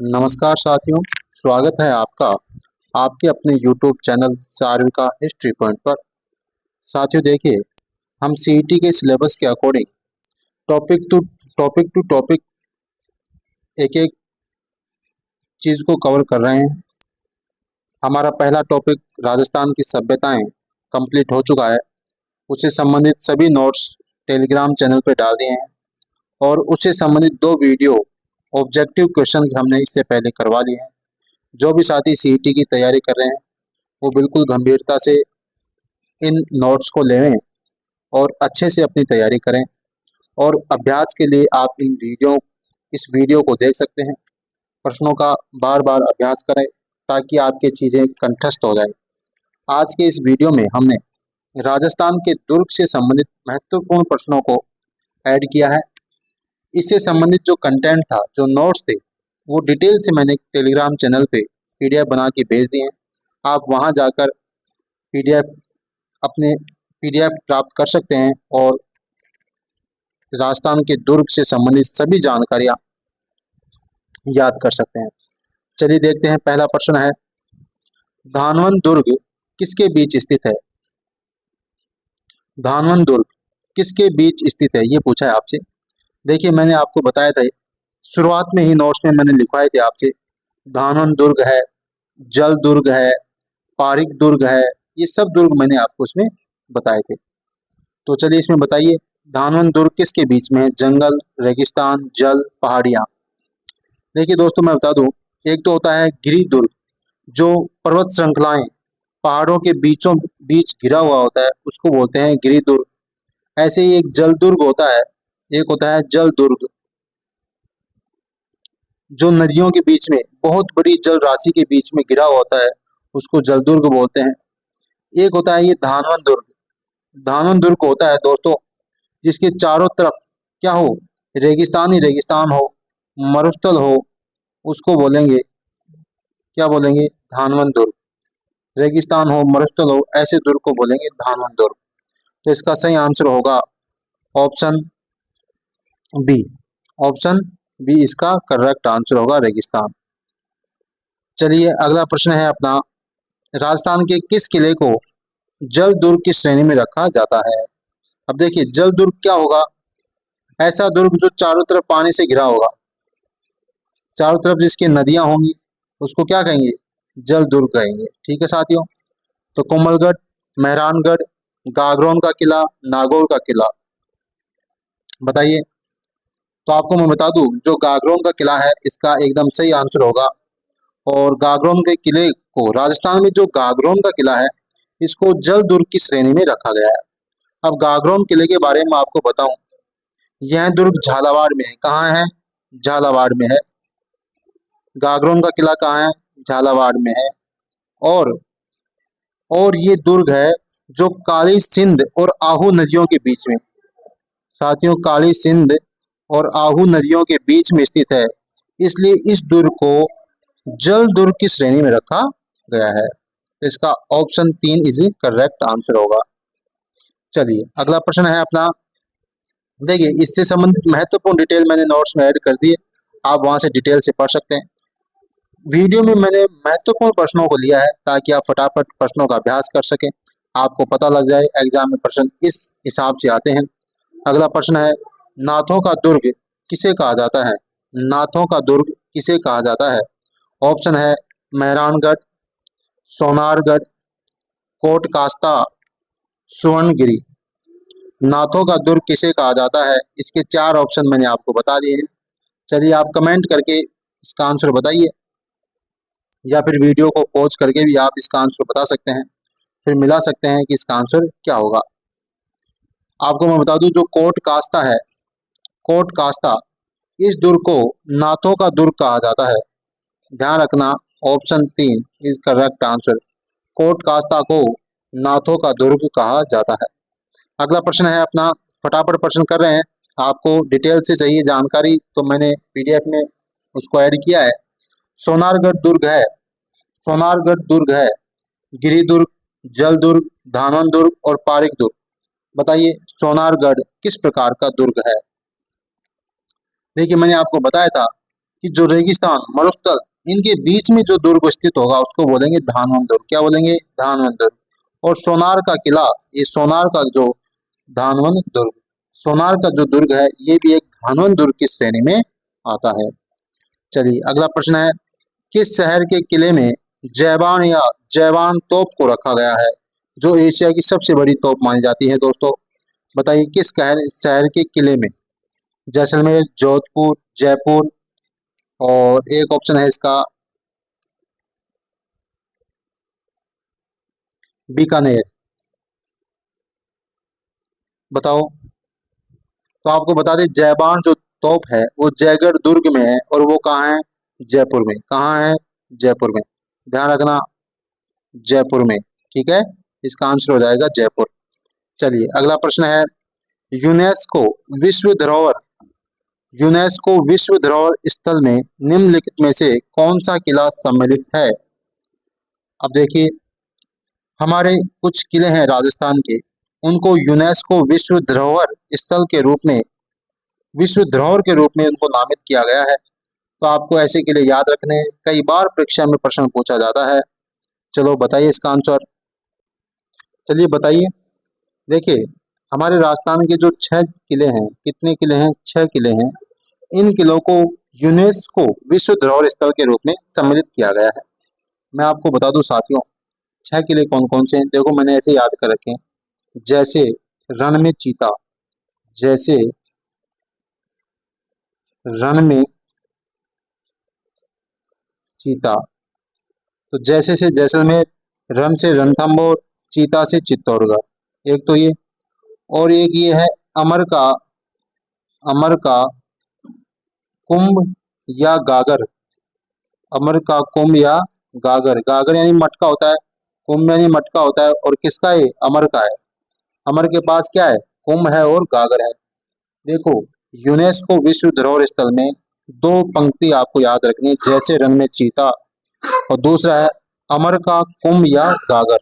नमस्कार साथियों, स्वागत है आपका आपके अपने YouTube चैनल चारविका हिस्ट्री पॉइंट पर। साथियों देखिए, हम सीईटी के सिलेबस के अकॉर्डिंग टॉपिक टू टॉपिक एक एक चीज़ को कवर कर रहे हैं। हमारा पहला टॉपिक राजस्थान की सभ्यताएं कंप्लीट हो चुका है। उससे संबंधित सभी नोट्स टेलीग्राम चैनल पर डाल दिए हैं और उससे संबंधित 2 वीडियो ऑब्जेक्टिव क्वेश्चन हमने इससे पहले करवा लिए हैं। जो भी साथी सीईटी की तैयारी कर रहे हैं वो बिल्कुल गंभीरता से इन नोट्स को लें और अच्छे से अपनी तैयारी करें। और अभ्यास के लिए आप इस वीडियो को देख सकते हैं। प्रश्नों का बार बार अभ्यास करें ताकि आपकी चीज़ें कंठस्थ हो जाए। आज के इस वीडियो में हमने राजस्थान के दुर्ग से संबंधित महत्वपूर्ण प्रश्नों को ऐड किया है। इससे संबंधित जो कंटेंट था, जो नोट्स थे, वो डिटेल से मैंने टेलीग्राम चैनल पे पीडीएफ बना के भेज दिए हैं। आप वहां जाकर पीडीएफ प्राप्त कर सकते हैं और राजस्थान के दुर्ग से संबंधित सभी जानकारियां याद कर सकते हैं। चलिए देखते हैं, पहला प्रश्न है, धानवन दुर्ग किसके बीच स्थित है? धानवन दुर्ग किसके बीच स्थित है, ये पूछा है आपसे। देखिए, मैंने आपको बताया था, शुरुआत में ही नोट्स में मैंने लिखवाए थे आपसे, धानवन दुर्ग है, जल दुर्ग है, पारिक दुर्ग है, ये सब दुर्ग मैंने आपको इसमें बताए थे। तो चलिए इसमें बताइए, धानवन दुर्ग किसके बीच में है? जंगल, रेगिस्तान, जल, पहाड़ियाँ। देखिए दोस्तों, मैं बता दूं, एक तो होता है गिरि दुर्ग, जो पर्वत श्रृंखलाएं पहाड़ों के बीचों बीच घिरा हुआ होता है, उसको बोलते हैं गिरि दुर्ग। ऐसे ही एक जल दुर्ग होता है, एक होता है जल दुर्ग, जो नदियों के बीच में बहुत बड़ी जल राशि के बीच में गिरा हुआ होता है, उसको जल दुर्ग बोलते हैं। एक होता है ये धानवन दुर्ग। धानवन दुर्ग होता है दोस्तों, जिसके चारों तरफ क्या हो, रेगिस्तान ही रेगिस्तान हो, मरुस्थल हो, उसको बोलेंगे, क्या बोलेंगे? धानवन दुर्ग। रेगिस्तान हो, मरुस्थल हो, ऐसे दुर्ग को बोलेंगे धानवन दुर्ग। तो इसका सही आंसर होगा ऑप्शन बी। ऑप्शन बी इसका करेक्ट आंसर होगा, रेगिस्तान। चलिए अगला प्रश्न है अपना, राजस्थान के किस किले को जल दुर्ग की श्रेणी में रखा जाता है? अब देखिए, जल दुर्ग क्या होगा? ऐसा दुर्ग जो चारों तरफ पानी से घिरा होगा, चारों तरफ जिसकी नदियां होंगी, उसको क्या कहेंगे? जल दुर्ग कहेंगे। ठीक है साथियों, तो कोमलगढ़, मेहरानगढ़, गागरोन का किला, नागौर का किला, बताइए। तो आपको मैं बता दूं, जो गागरोन का किला है इसका एकदम सही आंसर होगा। और गागरोन के किले को, राजस्थान में जो गागरोन का किला है, इसको जल दुर्ग की श्रेणी में रखा गया है। अब गागरोन किले के बारे में आपको बताऊं, यह दुर्ग झालावाड़ में है। कहाँ है? झालावाड़ में है। गागरोन का किला कहाँ है? झालावाड़ में है। और ये दुर्ग है जो काली सिंध और आहू नदियों के बीच में, साथियों, काली सिंध और आहू नदियों के बीच में स्थित है, इसलिए इस दुर्ग को जल दुर्ग की श्रेणी में रखा गया है। इसका ऑप्शन 3 इज करेक्ट आंसर होगा। चलिए अगला प्रश्न है अपना, देखिए इससे संबंधित महत्वपूर्ण डिटेल मैंने नोट्स में ऐड कर दिए, आप वहां से डिटेल से पढ़ सकते हैं। वीडियो में मैंने महत्वपूर्ण प्रश्नों को लिया है ताकि आप फटाफट प्रश्नों का अभ्यास कर सकें, आपको पता लग जाए एग्जाम में प्रश्न इस हिसाब से आते हैं। अगला प्रश्न है, नाथों का दुर्ग किसे कहा जाता है? नाथों का दुर्ग किसे कहा जाता है? ऑप्शन है मेहरानगढ़, सोनारगढ़, कोट कास्ता, सुवर्णगिरी। नाथों का दुर्ग किसे कहा जाता है? इसके 4 ऑप्शन मैंने आपको बता दिए हैं। चलिए आप कमेंट करके इसका आंसर बताइए, या फिर वीडियो को पॉज करके भी आप इसका आंसर बता सकते हैं, फिर मिला सकते हैं कि इसका आंसर क्या होगा। आपको मैं बता दूं, जो कोट कास्ता है, कोट कास्ता, इस दुर्ग को नाथों का दुर्ग कहा जाता है। ध्यान रखना, ऑप्शन 3 इज करेक्ट आंसर। कोट कास्ता को नाथों का दुर्ग कहा जाता है। अगला प्रश्न है अपना, फटाफट प्रश्न कर रहे हैं, आपको डिटेल से चाहिए जानकारी तो मैंने पीडीएफ में उसको ऐड किया है। सोनारगढ़ दुर्ग है, सोनारगढ़ दुर्ग है, गिरि दुर्ग, जल दुर्ग, धानवन दुर्ग और पारिक दुर्ग। बताइए सोनारगढ़ किस प्रकार का दुर्ग है? देखिए मैंने आपको बताया था, कि जो रेगिस्तान, मरुस्थल, इनके बीच में जो दुर्ग स्थित होगा उसको बोलेंगे धानवन दुर्ग। क्या बोलेंगे? धानवन दुर्ग। और सोनार का किला, ये सोनार का जो धानवन दुर्ग, सोनार का जो दुर्ग है ये भी एक धानवन दुर्ग की श्रेणी में आता है। चलिए अगला प्रश्न है, किस शहर के किले में जैबान या जैवान तोप को रखा गया है, जो एशिया की सबसे बड़ी तोप मानी जाती है दोस्तों? बताइए किस शहर के किले में? जैसलमेर, जोधपुर, जयपुर, और एक ऑप्शन है इसका बीकानेर। बताओ। तो आपको बता दें जैबान जो तोप है वो जयगढ़ दुर्ग में है, और वो कहाँ है? जयपुर में। कहाँ है? जयपुर में। ध्यान रखना, जयपुर में। ठीक है, इसका आंसर हो जाएगा जयपुर। चलिए अगला प्रश्न है, यूनेस्को विश्व धरोहर यूनेस्को विश्व धरोहर स्थल में निम्नलिखित में से कौन सा किला सम्मिलित है? अब देखिए, हमारे कुछ किले हैं राजस्थान के, उनको यूनेस्को विश्व धरोहर के रूप में उनको नामित किया गया है। तो आपको ऐसे किले याद रखने हैं, कई बार परीक्षा में प्रश्न पूछा जाता है। चलो बताइए इसका आंसर। चलिए बताइए। देखिए, हमारे राजस्थान के जो 6 किले हैं, कितने किले हैं? 6 किले हैं। इन किलों को यूनेस्को विश्व धरोहर स्थल के रूप में सम्मिलित किया गया है। मैं आपको बता दूं साथियों, 6 किले कौन कौन से हैं? देखो मैंने ऐसे याद कर रखे हैं, जैसे रण में चीता, जैसे रण में चीता, तो जैसे से जैसलमेर, रण से रणथंभौर, चीता से चित्तौड़गढ़, एक तो ये। और एक ये है अमर का कुंभ या गागर, अमर का कुंभ या गागर। गागर यानी मटका होता है, कुंभ यानी मटका होता है, और किसका है? अमर का है। अमर के पास क्या है? कुंभ है और गागर है। देखो, यूनेस्को विश्व धरोहर स्थल में दो पंक्ति आपको याद रखनी है, जैसे रण में चीता, और दूसरा है अमर का कुंभ या गागर।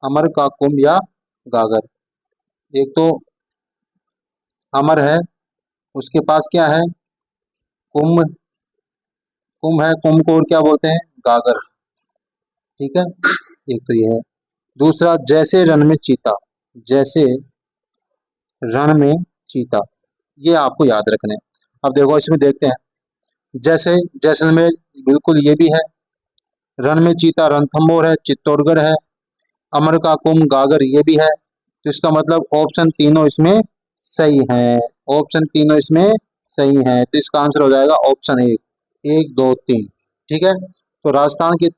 अमर का कुंभ या गागर। एक तो अमर है, उसके पास क्या है? कुंभ। कुंभ है, कुंभ को और क्या बोलते हैं? गागर। ठीक है, एक तो ये है। दूसरा जैसे रण में चीता, जैसे रण में चीता, ये आपको याद रखना है। अब देखो इसमें देखते हैं, जैसे जैसलमेर, बिल्कुल ये भी है। रण में चीता रणथंभौर है, चित्तौड़गढ़ है। अमर का कुंभ गागर, ये भी है। तो इसका मतलब ऑप्शन तीनों इसमें सही है। ऑप्शन तीनों इसमें सही है, तो इसका आंसर हो जाएगा ऑप्शन एक, 1, 2, 3। ठीक है, तो राजस्थान के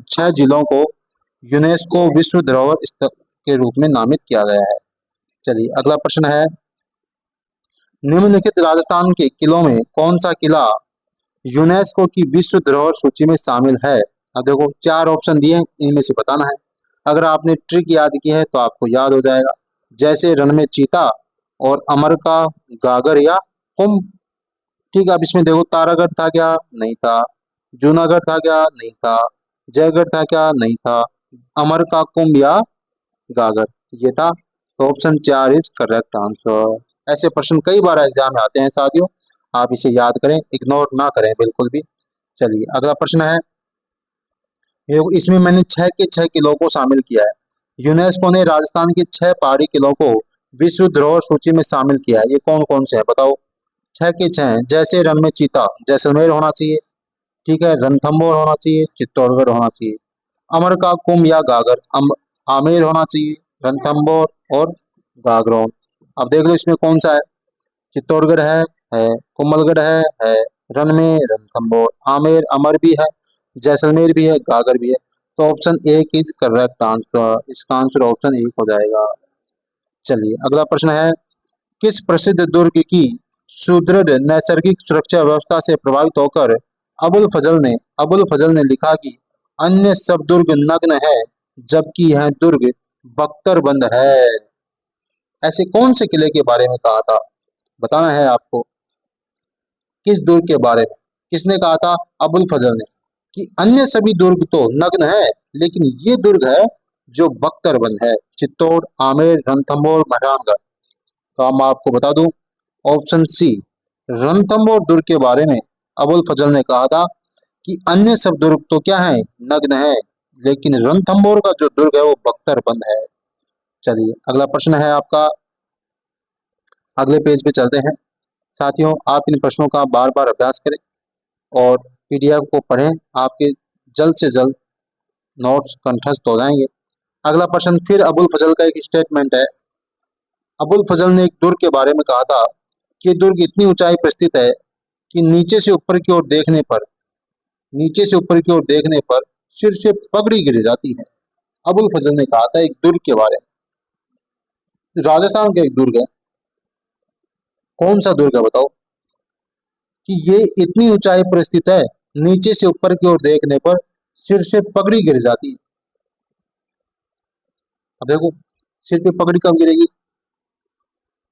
6 जिलों को यूनेस्को विश्व धरोहर स्थल के रूप में नामित किया गया है। चलिए अगला प्रश्न है, निम्नलिखित राजस्थान के किलों में कौन सा किला यूनेस्को की विश्व धरोहर सूची में शामिल है? अब देखो 4 ऑप्शन दिए हैं, इनमें से बताना है। अगर आपने ट्रिक याद की है तो आपको याद हो जाएगा, जैसे रण में चीता, और अमर का गागर या कुंभ। ठीक है, अब इसमें देखो, तारागढ़ था क्या? नहीं था। जूनागढ़ था क्या? नहीं था। जयगढ़ था क्या? नहीं था। अमर का कुंभ या गागर, ये था। तो ऑप्शन 4 इज करेक्ट आंसर। ऐसे प्रश्न कई बार एग्जाम में आते हैं साथियों, आप इसे याद करें, इग्नोर ना करें बिल्कुल भी। चलिए अगला प्रश्न है, इसमें मैंने 6 के 6 किलों को शामिल किया है। यूनेस्को ने राजस्थान के 6 पहाड़ी किलों को विश्व धरोहर सूची में शामिल किया है। ये कौन कौन से हैं बताओ? 6 के 6 हैं। जैसे रण में चीता, जैसलमेर होना चाहिए। ठीक है, रणथंभौर होना चाहिए, चित्तौड़गढ़ होना चाहिए। अमर का कुंभ या गागर, आमेर होना चाहिए, रणथंभौर और गागरोन। अब देख लो इसमें कौन सा है? चित्तौड़गढ़ है, कुंभलगढ़ है, रण में रणथंभौर, आमेर, अमर भी है, जैसलमेर भी है, गागर भी है। तो ऑप्शन एक इज करेक्ट आंसर। इसका आंसर ऑप्शन एक हो जाएगा। चलिए अगला प्रश्न है, किस प्रसिद्ध दुर्ग की सुदृढ़ नैसर्गिक सुरक्षा व्यवस्था से प्रभावित होकर अबुल फजल ने लिखा कि अन्य सब दुर्ग नग्न है, जबकि यह दुर्ग बख्तरबंद है? ऐसे कौन से किले के बारे में कहा था? बताना है आपको। किस दुर्ग के बारे में? किसने कहा था? अबुल फजल ने, कि अन्य सभी दुर्ग तो नग्न है, लेकिन ये दुर्ग है जो बख्तरबंद है। चित्तौड़, आमेर, रणथंभौर, मेहरानगढ़। तो हम आपको बता दूं, ऑप्शन सी रणथंभौर दुर्ग के बारे में अबुल फजल ने कहा था कि अन्य सब दुर्ग तो क्या है, नग्न है, लेकिन रणथंभौर का जो दुर्ग है वो बख्तर बंद है। चलिए अगला प्रश्न है आपका, अगले पेज पे चलते हैं। साथियों आप इन प्रश्नों का बार बार अभ्यास करें और पीडीएफ को पढ़ें, आपके जल्द से जल्द नोट्स कंठस्थ हो जाएंगे। अगला प्रश्न फिर अबुल फजल का एक स्टेटमेंट है। अबुल फजल ने एक दुर्ग के बारे में कहा था कि ये दुर्ग इतनी ऊंचाई पर स्थित है कि नीचे से ऊपर की ओर देखने पर, नीचे से ऊपर की ओर देखने पर सिर से पगड़ी गिर जाती है। अबुल फजल ने कहा था एक दुर्ग के बारे में, राजस्थान का एक दुर्ग है, कौन सा दुर्ग है बताओ, कि ये इतनी ऊंचाई पर स्थित है, नीचे से ऊपर की ओर देखने पर सिर से पगड़ी गिर जाती है। अब देखो, सिर पे पगड़ी कब गिरेगी,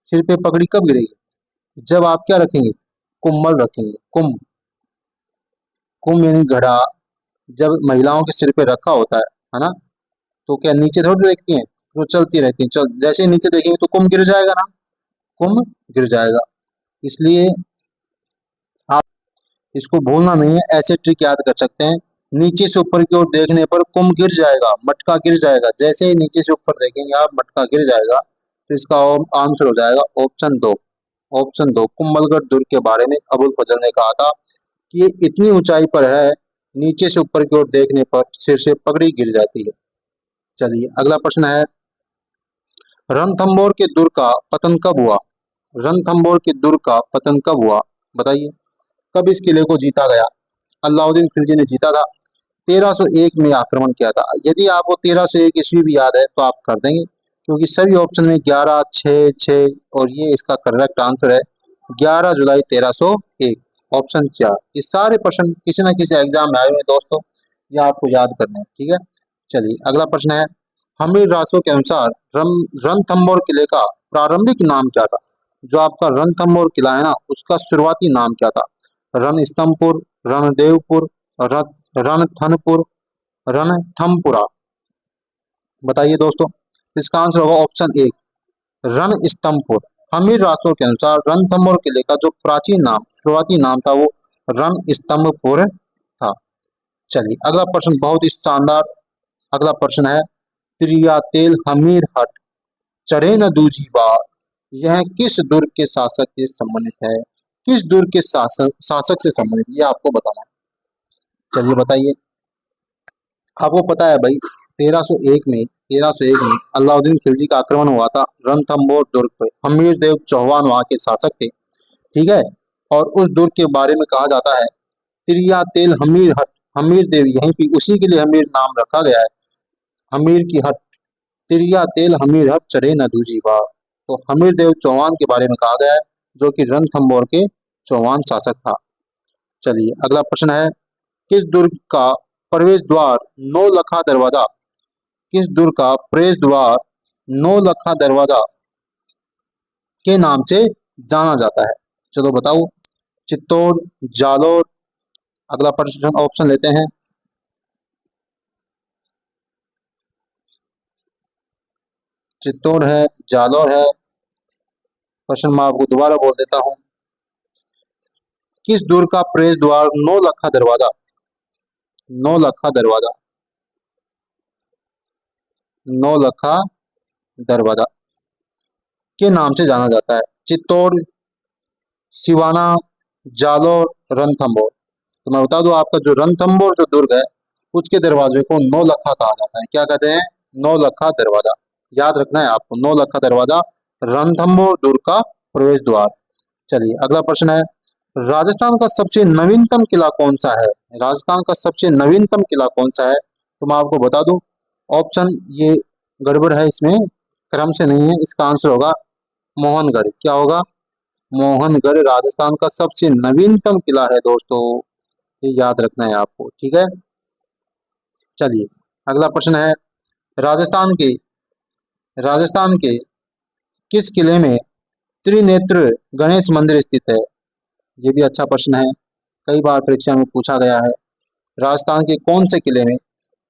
सिर पे पगड़ी कब गिरेगी, जब आप क्या रखेंगे, कुम्मल रखेंगे, कुंभ यानी घड़ा, जब महिलाओं के सिर पे रखा होता है ना, तो क्या नीचे थोड़ी देखती हैं, तो चलती रहती हैं, चल जैसे ही नीचे देखेंगे तो कुंभ गिर जाएगा ना, कुंभ गिर जाएगा। इसलिए आप इसको भूलना नहीं है, ऐसे ट्रिक याद कर सकते हैं। नीचे से ऊपर की ओर देखने पर कुंभ गिर जाएगा, मटका गिर जाएगा, जैसे ही नीचे से ऊपर देखेंगे आप मटका गिर जाएगा। तो इसका आंसर हो जाएगा ऑप्शन दो, ऑप्शन दो, कुंभलगढ़ दुर्ग के बारे में अबुल फजल ने कहा था कि ये इतनी ऊंचाई पर है, नीचे से ऊपर की ओर देखने पर सिर से पगड़ी गिर जाती है। चलिए अगला प्रश्न है, रणथंभौर के दुर्ग का पतन कब हुआ, रणथंभौर के दुर्ग का पतन कब हुआ बताइए, कब इस किले को जीता गया। अलाउद्दीन खिलजी ने जीता था, 1301 में आक्रमण किया था। यदि आपको 1301 ईस्वी भी याद है तो आप कर देंगे, क्योंकि सभी ऑप्शन में 11, 6, 6 और ये इसका करेक्ट आंसर है 11 जुलाई 1301, ऑप्शन 4। ये सारे प्रश्न किसी न किसी एग्जाम में आए हुए हैं दोस्तों, ये आपको याद करना है, ठीक है। चलिए अगला प्रश्न है, हमीर रासो के अनुसार रणथंभौर किले का प्रारंभिक नाम क्या था। जो आपका रणथंभौर किला है ना, उसका शुरुआती नाम क्या था, रणस्तंभपुर, रणदेवपुर, रणथनपुर, रणथंपुरा, बताइए दोस्तों। इसका आंसर होगा ऑप्शन ए, रणस्तंभपुर। हमीर रासो के अनुसार रणथंभौर किले का जो प्राचीन नाम, शुरुआती नाम था वो रणस्तंभपुर था। चलिए अगला प्रश्न बहुत ही शानदार, अगला प्रश्न है, त्रिया तेल हमीर हट चढ़े न दूजी बार, यह किस दुर्ग के शासक से संबंधित है, किस दुर्ग के शासक से संबंधित, ये आपको बताना है। चलिए बताइए, आपको पता है भाई 1301 में अलाउद्दीन खिलजी का आक्रमण हुआ था रणथंभौर दुर्ग पे, हमीर देव चौहान वहां के शासक थे, ठीक है। और उस दुर्ग के बारे में कहा जाता है त्रिया तेल हमीर हट, हमीर देव यहीं पे उसी के लिए हमीर नाम रखा गया है, हमीर की हट, तिरिया तेल हमीर हट चढ़े न दूजी बार। तो हमीर देव चौहान के बारे में कहा गया है, जो कि रणथंभौर के चौहान शासक था। चलिए अगला प्रश्न है, किस दुर्ग का प्रवेश द्वार नौ लखा दरवाजा, किस दुर्ग का प्रवेश द्वार नौ लखा दरवाजा के नाम से जाना जाता है, चलो बताओ। चित्तौड़, जालोर, अगला प्रश्न ऑप्शन लेते हैं, चित्तौड़ है, जालोर है, प्रश्न मैं आपको दोबारा बोल देता हूं, किस दुर्ग का प्रवेश द्वार नौ लखा दरवाजा, नौ लखा दरवाजा, नौ लखा दरवाजा के नाम से जाना जाता है, चित्तौड़, सिवाना, जालोर, रणथंभौर। तो मैं बता दूं आपका जो रणथंभौर जो दुर्ग है उसके दरवाजे को नौ लखा कहा जाता है, क्या कहते हैं, नौ लखा दरवाजा, याद रखना है आपको, नौ लखा दरवाजा रणथंभौर दुर्ग का प्रवेश द्वार। चलिए अगला प्रश्न है, राजस्थान का सबसे नवीनतम किला कौन सा है, राजस्थान का सबसे नवीनतम किला कौन सा है, तो मैं आपको बता दूं, ऑप्शन ये गड़बड़ है, इसमें क्रम से नहीं है, इसका आंसर होगा मोहनगढ़। क्या होगा, मोहनगढ़ राजस्थान का सबसे नवीनतम किला है दोस्तों, ये याद रखना है आपको, ठीक है। चलिए अगला प्रश्न है, राजस्थान के राजस्थान के किस किले में त्रिनेत्र गणेश मंदिर स्थित है, ये भी अच्छा प्रश्न है, कई बार परीक्षा में पूछा गया है। राजस्थान के कौन से किले में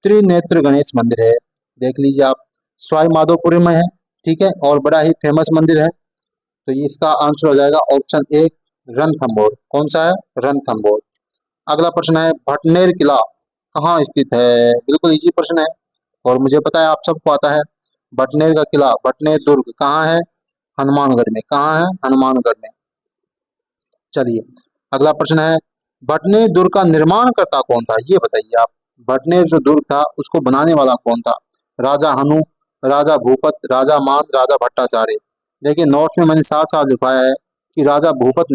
त्रिनेत्र गणेश मंदिर है, देख लीजिए आप, सवाई माधोपुर में है, ठीक है, और बड़ा ही फेमस मंदिर है। तो ये इसका आंसर हो जाएगा ऑप्शन ए, रणथंभौर। कौन सा है? रणथंभौर। अगला प्रश्न है भटनेर किला कहाँ स्थित है? बिल्कुल इजी प्रश्न है और मुझे पता है आप सबको आता है। भटनेर का किला, भटनेर दुर्ग कहाँ है? हनुमानगढ़ में। कहाँ है? हनुमानगढ़ में। चलिए अगला प्रश्न है भटनेर दुर्ग का निर्माण करता कौन था? ये बताइए आप। भटनेर जो दुर्ग था उसको बनाने वाला कौन था? राजा हनु, राजा भूपत, राजा मान, राजा भट्टाचार्य। देखिए नोट्स में मैंने साफ साफ लिखवाया है कि राजा भूपत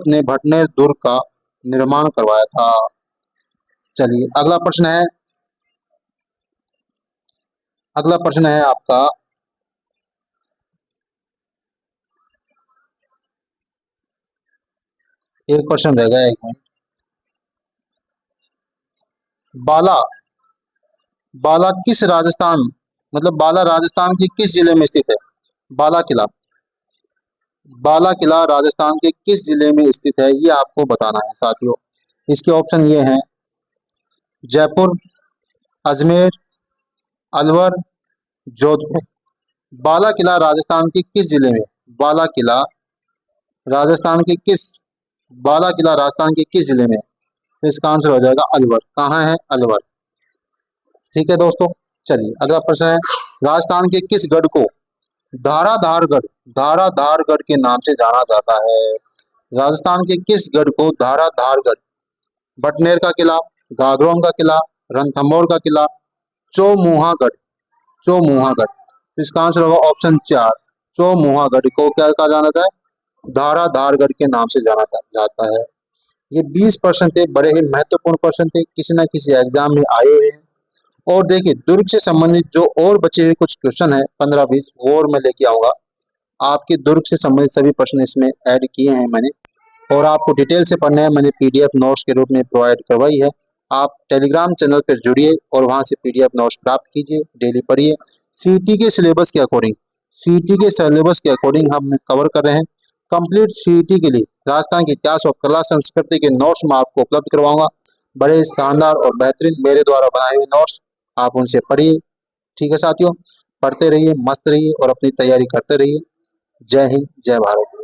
ने भटनेर दुर्ग का निर्माण करवाया था। चलिए अगला प्रश्न है आपका एक प्रश्न रह गया, एक मिनट। बाला बाला किस राजस्थान मतलब बाला राजस्थान के किस जिले में स्थित है? बाला किला बाला किला राजस्थान के किस जिले में स्थित है ये आपको बताना है साथियों। इसके ऑप्शन ये हैं जयपुर, अजमेर, अलवर, जोधपुर। बाला किला राजस्थान के किस जिले में? बाला किला राजस्थान के किस बाला किला राजस्थान के किस जिले में? तो इसका आंसर हो जाएगा अलवर। कहाँ है? अलवर। ठीक है दोस्तों। चलिए अगला प्रश्न है राजस्थान के किस गढ़ को धाराधारगढ़ के नाम से जाना जाता है? राजस्थान के किस गढ़ को धाराधारगढ़? भटनेर का किला, गागरोन का किला, रणथंभौर का किला, चौमुहागढ़। चौमुहागढ़। तो इसका आंसर होगा ऑप्शन 4। चौमुहागढ़ को क्या कहा जाता है? धाराधारगढ़ के नाम से जाना जाता है। ये 20 प्रश्न थे, बड़े ही महत्वपूर्ण प्रश्न थे, किसी ना किसी एग्जाम में आए हुए हैं। और देखिए दुर्ग से संबंधित जो और बचे हुए कुछ क्वेश्चन है 15-20 वो और मैं लेके आऊंगा। आपके दुर्ग से संबंधित सभी प्रश्न इसमें ऐड किए हैं मैंने, और आपको डिटेल से पढ़ना है मैंने पीडीएफ नोट्स के रूप में प्रोवाइड करवाई है। आप टेलीग्राम चैनल पर जुड़िए और वहां से पीडीएफ नोट्स प्राप्त कीजिए, डेली पढ़िए। सीटी के सिलेबस के अकॉर्डिंग हम कवर कर रहे हैं। कंप्लीट सीटी के लिए राजस्थान के इतिहास और कला संस्कृति के नोट्स मैं आपको उपलब्ध करवाऊंगा। बड़े शानदार और बेहतरीन मेरे द्वारा बनाए हुए नोट्स, आप उनसे पढ़िए। ठीक है साथियों, पढ़ते रहिए, मस्त रहिए और अपनी तैयारी करते रहिए। जय हिंद, जय भारत।